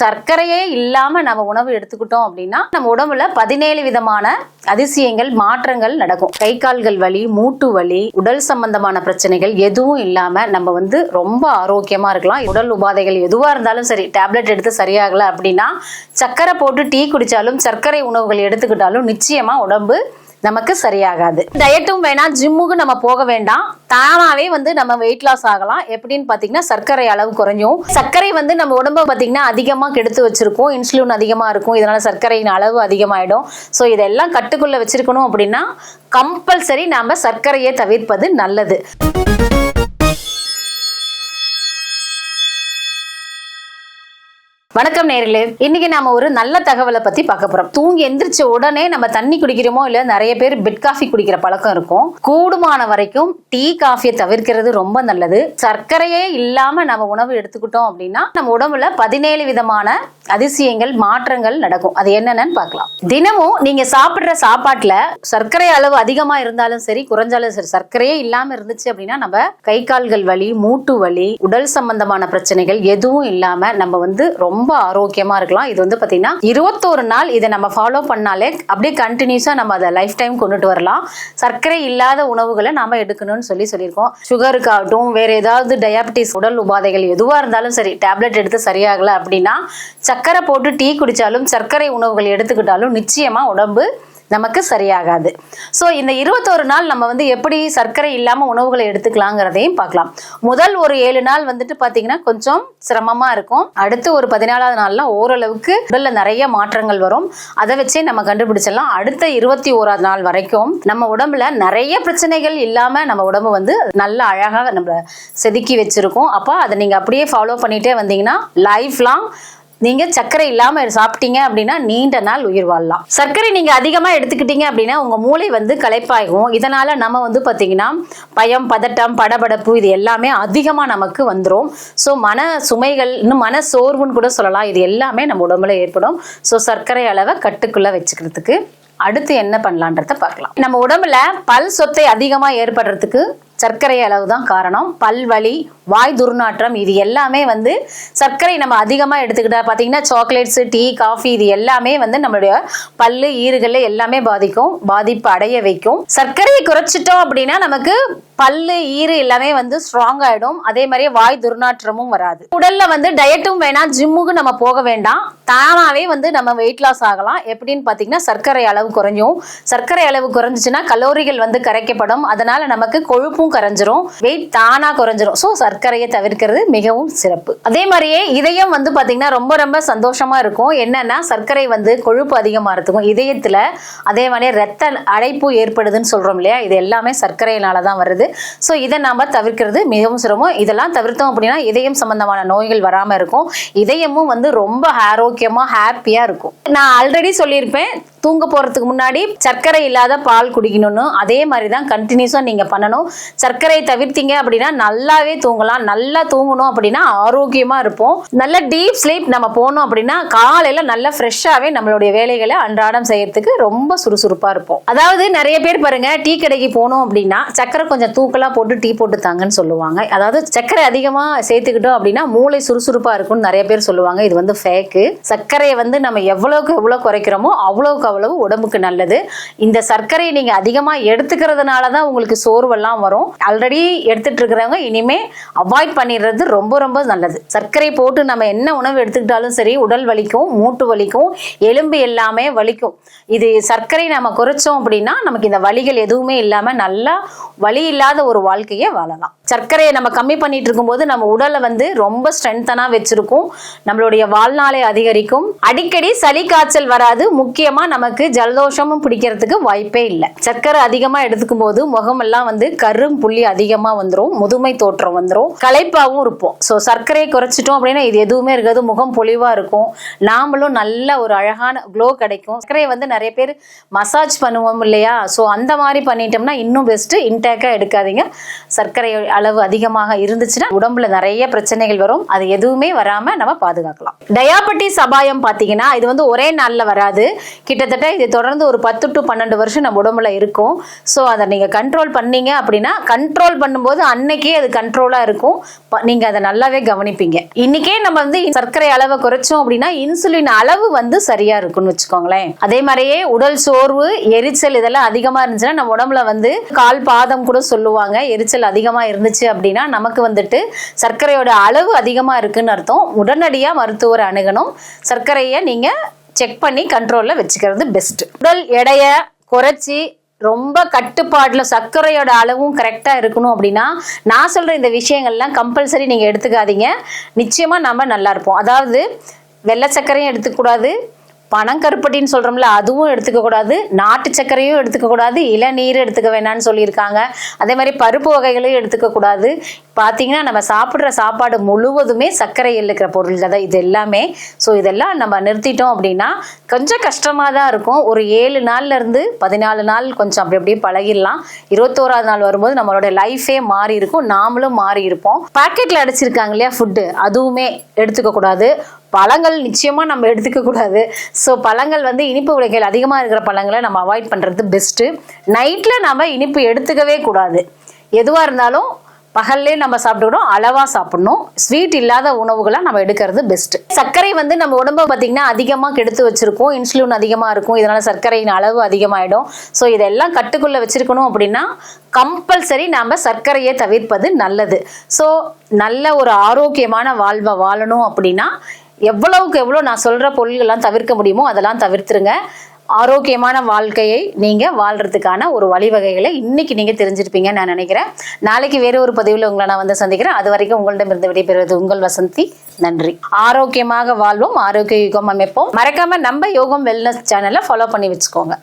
சர்க்கரையே இல்லாம நம்ம உணவு எடுத்துக்கிட்டோம் அப்படின்னா நம்ம உடம்புல 17 விதமான அதிசயங்கள் மாற்றங்கள் நடக்கும். கை கால்கள் வலி, மூட்டு வலி, உடல் சம்பந்தமான பிரச்சனைகள் எதுவும் இல்லாம நம்ம ரொம்ப ஆரோக்கியமா இருக்கலாம். உடல் உபாதைகள் எதுவா இருந்தாலும் சரி, டேப்லெட் எடுத்து சரியாகல அப்படின்னா சர்க்கரை போட்டு டீ குடிச்சாலும் சர்க்கரை உணவுகள் எடுத்துக்கிட்டாலும் நிச்சயமா உடம்பு நமக்கு சரியாகாது. டயட்டும் வேணாம், ஜிம்முக்கு நம்ம போக வேண்டாம், தானாவே நம்ம வெயிட் லாஸ் ஆகலாம். எப்படின்னு பாத்தீங்கன்னா சர்க்கரை அளவு குறைஞ்சும். சர்க்கரை நம்ம உடம்ப பாத்தீங்கன்னா அதிகமா கெடுத்து வச்சிருக்கோம். இன்சுலின் அதிகமா இருக்கும், இதனால சர்க்கரையின் அளவு அதிகமாயிடும். ஸோ இதெல்லாம் கட்டுக்குள்ள வச்சிருக்கணும் அப்படின்னா கம்பல்சரி நாம சர்க்கரையை தவிர்ப்பது நல்லது. வணக்கம் நேயர்களே, இன்னைக்கு நாம ஒரு நல்ல தகவலை பத்தி பார்க்க போறோம். தூங்கி எந்திரிச்ச உடனே நம்ம தண்ணி குடிக்கிறோமோ இல்ல, நிறைய பேர் பெட் காஃபி குடிக்கிற பழக்கம் இருக்கும். கூடுமான வரைக்கும் டீ காஃபியை தவிர்க்கிறது ரொம்ப நல்லது. சர்க்கரையே இல்லாம நம்ம உணவு எடுத்துக்கிட்டோம் அப்படின்னா நம்ம உடம்புல 17 விதமான அதிசயங்கள் மாற்றங்கள் நடக்கும். அது என்னன்னு பார்க்கலாம். தினமும் நீங்க சாப்பிடுற சாப்பாட்டுல சர்க்கரை அளவு அதிகமா இருந்தாலும் சரி, குறைஞ்சாலும் சரி, சர்க்கரையே இல்லாம இருந்துச்சு அப்படின்னா நம்ம கை கால்கள் வலி, மூட்டு வலி, உடல் சம்பந்தமான பிரச்சனைகள் எதுவும் இல்லாம நம்ம ரொம்ப ஆரோக்கியமா இருக்கலாம். இது பாத்தீங்கன்னா 21 நாள் இதை நம்ம ஃபாலோ பண்ணாலே அப்படியே கண்டினியூஸா நம்ம அதை லைஃப் டைம் கொண்டுட்டு வரலாம். சர்க்கரை இல்லாத உணவுகளை நாம எடுக்கணும்னு சொல்லியிருக்கோம். சுகருக்காகட்டும், வேற ஏதாவது டயாபெட்டிஸ், உடல் உபாதைகள் எதுவா இருந்தாலும் சரி, டேப்லெட் எடுத்து சரியாகல அப்படின்னா சர்க்கரை போட்டு டீ குடிச்சாலும் சர்க்கரை உணவுகள் எடுத்துக்கிட்டாலும் நிச்சயமா உடம்பு நமக்கு சரியாகாது. ஸோ இந்த 21 நாள் நம்ம எப்படி சர்க்கரை இல்லாம உணவுகளை எடுத்துக்கலாங்கிறதையும் பார்க்கலாம். முதல் ஒரு 7 நாள் பாத்தீங்கன்னா கொஞ்சம் சிரமமா இருக்கும். அடுத்து ஒரு 14வது நாள்ல ஓரளவுக்கு உடல்ல நிறைய மாற்றங்கள் வரும். அதை வச்சே நம்ம கண்டுபிடிச்சிடலாம். அடுத்த 21வது நாள் வரைக்கும் நம்ம உடம்புல நிறைய பிரச்சனைகள் இல்லாம நம்ம உடம்பு நல்ல அழகாக நம்ம செதுக்கி வச்சிருக்கோம். அப்போ அதை நீங்க அப்படியே ஃபாலோ பண்ணிட்டே வந்தீங்கன்னா லைஃப் லாங் நீங்க சர்க்கரை இல்லாம சாப்பிட்டீங்க அப்படின்னா நீண்ட நாள் உயிர் வாழலாம். சர்க்கரை நீங்க அதிகமா எடுத்துக்கிட்டீங்க அப்படின்னா உங்க மூளை களைப்பாகும். இதனால நம்ம பாத்தீங்கன்னா பயம், பதட்டம், படபடப்பு இது எல்லாமே அதிகமா நமக்கு வந்துடும். ஸோ மன சுமைகள், இன்னும் மன சோர்வுன்னு கூட சொல்லலாம், இது எல்லாமே நம்ம உடம்புல ஏற்படும். ஸோ சர்க்கரை அளவை கட்டுக்குள்ள வச்சுக்கிறதுக்கு அடுத்து என்ன பண்ணலான்றத பார்க்கலாம். நம்ம உடம்புல பல் சொத்தை அதிகமா ஏற்படுறதுக்கு சர்க்கரை அளவு தான் காரணம். பல்வலி, வாய் துர்நாற்றம் இது எல்லாமே சர்க்கரை நம்ம அதிகமா எடுத்துக்கிட்டா பாத்தீங்கன்னா சாக்லேட்ஸ், டீ, காஃபி இது எல்லாமே நம்மளுடைய பல்லு, ஈறுகள் எல்லாமே பாதிப்பு அடைய வைக்கும். சர்க்கரையை குறைச்சிட்டோம் அப்படின்னா நமக்கு பல்லு, ஈறு எல்லாமே ஸ்ட்ராங் ஆயிடும். அதே மாதிரி வாய் துர்நாற்றமும் வராது. உடல்ல டயட்டும் வேணாம், ஜிம்முக்கு நம்ம போக வேண்டாம், தானாவே நம்ம வெயிட் லாஸ் ஆகலாம். எப்படின்னு பாத்தீங்கன்னா சர்க்கரை அளவு குறைஞ்சும். சர்க்கரை அளவு குறைஞ்சிச்சுன்னா கலோரிகள் கரைக்கப்படும். அதனால நமக்கு கொழுப்பும் கரைஞ்சிரும், வெயிட் தானா குறைஞ்சிரும். சோ சர்க்கரையை தவிர்க்கிறது மிகவும் சிறப்பு. அதே மாதிரியே இதயம் பாத்தீங்கன்னா ரொம்ப ரொம்ப சந்தோஷமா இருக்கும். என்னன்னா சர்க்கரை கொழுப்பு அதிகமா இருக்கும் இதயத்துல. அதே மாதிரி ரத்த அடைப்பு ஏற்படுதுன்னு சொல்றோம் இல்லையா, இது எல்லாமே சர்க்கரையினாலதான் வருது. சோ இதை நாம தவிர்க்கிறது மிகவும் சிரமம். இதெல்லாம் தவிர்த்தோம் அப்படின்னா இதயம் சம்பந்தமான நோய்கள் வராம இருக்கும். இதயமும் ரொம்ப ஆரோக்கியமா ஹாப்பியா இருக்கும். நான் ஆல்ரெடி சொல்லியிருப்பேன், தூங்க போறதுக்கு முன்னாடி சர்க்கரை இல்லாத பால் குடிக்கணும்னு. அதே மாதிரிதான் கண்டினியூஸா நீங்க பண்ணணும். சர்க்கரையை தவிர்த்தீங்க அப்படின்னா நல்லாவே தூங்கலாம். நல்லா தூங்கணும் அப்படின்னா ஆரோக்கியமா இருப்போம். நல்ல டீப் ஸ்லீப் நம்ம போனோம் அப்படின்னா காலையில நல்லா ஃப்ரெஷ்ஷாவே நம்மளுடைய வேலைகளை அன்றாடம் செய்யறதுக்கு ரொம்ப சுறுசுறுப்பா இருப்போம். அதாவது நிறைய பேர் பாருங்க, டீ கடைக்கு போனோம் அப்படின்னா சர்க்கரை கொஞ்சம் தூக்கலா போட்டு டீ போட்டு தாங்கன்னு சொல்லுவாங்க. அதாவது சர்க்கரை அதிகமா சேர்த்துக்கிட்டோம் அப்படின்னா மூளை சுறுசுறுப்பா இருக்கும்னு நிறைய பேர் சொல்லுவாங்க. இது ஃபேக்கு. சர்க்கரையை நம்ம எவ்வளவுக்கு எவ்வளவு குறைக்கிறோமோ அவ்வளவுக்கு அவ்வளவு உடம்புக்கு நல்லது. இந்த சர்க்கரையை நீங்க அதிகமா எடுத்துக்கிறதுனாலதான் உங்களுக்கு சோர்வெல்லாம் வரும். ஆல்ரெடி எடுத்துட்டு இருக்கிறவங்க இனிமே அவாய்ட் பண்ணிடுறது ரொம்ப ரொம்ப நல்லது. சர்க்கரை போட்டு நம்ம என்ன உணவு எடுத்துக்கிட்டாலும் சரி, உடல் வலிக்கும், மூட்டு வலிக்கும், எலும்பு எல்லாமே வலிக்கும். இது சர்க்கரை நம்ம குறைச்சோம் அப்படின்னா நமக்கு இந்த வலிகள் எதுவுமே இல்லாம நல்லா வலி இல்லாத ஒரு வாழ்க்கையை வாழலாம். சர்க்கரையை நம்ம கம்மி பண்ணிட்டு இருக்கும்போது நம்ம உடலை ரொம்ப ஸ்ட்ரென்தனா வச்சிருக்கும். நம்மளுடைய வாழ்நாளை அதிகரிக்கும். அடிக்கடி சளி காய்ச்சல் வராது. முக்கியமா நமக்கு ஜலதோஷமும் பிடிக்கிறதுக்கு வாய்ப்பே இல்லை. சர்க்கரை அதிகமா எடுத்துக்கும் போது முகம் எல்லாம் கரும் புள்ளி அதிகமா வந்துரும், முதுமை தோற்றம் வந்துரும், களைப்பாவும் இருப்போம். சோ சர்க்கரையை குறைச்சிட்டோம் அப்படின்னா இது எதுவுமே இருக்காது, முகம் பொலிவா இருக்கும், நாமளும் நல்ல ஒரு அழகான க்ளோ கிடைக்கும். சர்க்கரையை நிறைய பேர் மசாஜ் பண்ணுவோம் இல்லையா, சோ அந்த மாதிரி பண்ணிட்டோம்னா இன்னும் பெஸ்ட். இன்டேக்கா எடுக்காதீங்க. சர்க்கரை அளவு அதிகமாக இருந்துச்சுன்னா உடம்புல நிறைய பிரச்சனைகள் வரும். அது எதுவுமே வராம நம்ம பாதுகாக்கலாம். டயாபெட்டிஸ் அபாயம் பாத்தீங்கன்னா இது வந்து ஒரே நாள்ல வராது. கிட்டத்தட்ட இது தொடர்ந்து ஒரு 10 to 12 வருஷம் நம்ம உடம்புல இருக்கும். ஸோ அதை நீங்க கண்ட்ரோல் பண்ணீங்க அப்படின்னா, கண்ட்ரோல் பண்ணும்போது அன்னைக்கே அது கண்ட்ரோலா இருக்கும். நீங்க அதை நல்லாவே கவனிப்பீங்க. இன்னைக்கே நம்ம வந்து சர்க்கரை அளவை குறைச்சோம் அப்படின்னா இன்சுலின் அளவு வந்து சரியா இருக்கும்னு வச்சுக்கோங்களேன். அதே மாதிரியே உடல் சோர்வு, எரிச்சல் இதெல்லாம் அதிகமா இருந்துச்சுன்னா நம்ம உடம்புல வந்து கால் பாதம் கூட சொல்லுவாங்க. எரிச்சல் அதிகமா இருந்துச்சு அப்படின்னா நமக்கு வந்துட்டு சர்க்கரையோட அளவு அதிகமா இருக்குன்னு அர்த்தம். உடனடியா மருத்துவரை அணுகணும். சர்க்கரையை நீங்க செக் பண்ணி கண்ட்ரோல்ல வச்சுக்கிறது பெஸ்ட். உடல் எடையை குறைச்சி ரொம்ப கட்டுப்பாடுல சர்க்கரையோட அளவும் கரெக்டா இருக்கணும் அப்படின்னா நான் சொல்ற இந்த விஷயங்கள்லாம் கம்பல்சரி நீங்க எடுத்துக்காதீங்க. நிச்சயமா நம்ம நல்லா இருப்போம். அதாவது வெள்ளை சர்க்கரையும் எடுத்துக்கூடாது, பனங்கருப்பட்டின்னு சொல்றோம்ல அதுவும் எடுத்துக்க கூடாது, நாட்டு சர்க்கரையும் எடுத்துக்க கூடாது, இளநீர் எடுத்துக்க வேணாம்னு சொல்லியிருக்காங்க. அதே மாதிரி பருப்பு வகைகளையும் எடுத்துக்க கூடாது. பார்த்தீங்கன்னா நம்ம சாப்பிட்ற சாப்பாடு முழுவதுமே சர்க்கரையில் இருக்கிற பொருள்கள் தான் இது எல்லாமே. ஸோ இதெல்லாம் நம்ம நிறுத்திட்டோம் அப்படின்னா கொஞ்சம் கஷ்டமாக தான் இருக்கும். ஒரு 7 நாள்ல இருந்து 14 நாள் கொஞ்சம் அப்படி அப்படியே பழகிடலாம். 21ஆவது நாள் வரும்போது நம்மளோட லைஃபே மாறி இருக்கும், நாமளும் மாறி இருப்போம். பாக்கெட்ல அடிச்சிருக்காங்க இல்லையா ஃபுட்டு, அதுவுமே எடுத்துக்க கூடாது. பழங்கள் நிச்சயமா நம்ம எடுத்துக்க கூடாது. ஸோ பழங்கள் வந்து இனிப்பு விலைகள் அதிகமாக இருக்கிற பழங்களை நம்ம அவாய்ட் பண்றது பெஸ்ட்டு. நைட்ல நம்ம இனிப்பு எடுத்துக்கவே கூடாது. எதுவாக இருந்தாலும் பகல்லே நம்ம சாப்பிட்டுக்கணும், அளவா சாப்பிடணும். ஸ்வீட் இல்லாத உணவுகளை நம்ம எடுக்கிறது பெஸ்ட். சர்க்கரை வந்து நம்ம உடம்ப பார்த்தீங்கன்னா அதிகமாக கெடுத்து வச்சிருக்கோம். இன்சுலின் அதிகமாக இருக்கும், இதனால சர்க்கரையின் அளவு அதிகமாயிடும். ஸோ இதெல்லாம் கட்டுக்குள்ள வச்சிருக்கணும் அப்படின்னா கம்பல்சரி நாம சர்க்கரையை தவிர்ப்பது நல்லது. ஸோ நல்ல ஒரு ஆரோக்கியமான வாழ்வை வாழணும் அப்படின்னா எவ்வளவுக்கு எவ்வளோ நான் சொல்ற பொருள்கள்லாம் தவிர்க்க முடியுமோ அதெல்லாம் தவிர்த்துருங்க. ஆரோக்கியமான வாழ்க்கையை நீங்க வாழ்றதுக்கான ஒரு வழிவகைகளை இன்னைக்கு நீங்க தெரிஞ்சிருப்பீங்கன்னு நான் நினைக்கிறேன். நாளைக்கு வேற ஒரு பதிவுல உங்களை நான் வந்து சந்திக்கிறேன். அது வரைக்கும் உங்களிடமிருந்து விடைபெறுவது உங்கள் வசந்தி. நன்றி. ஆரோக்கியமாக வாழ்வோம், ஆரோக்கிய யுகம் அமைப்போம். மறக்காம நம்ம யோகம் வெல்னஸ் சேனலை ஃபாலோ பண்ணி வச்சுக்கோங்க.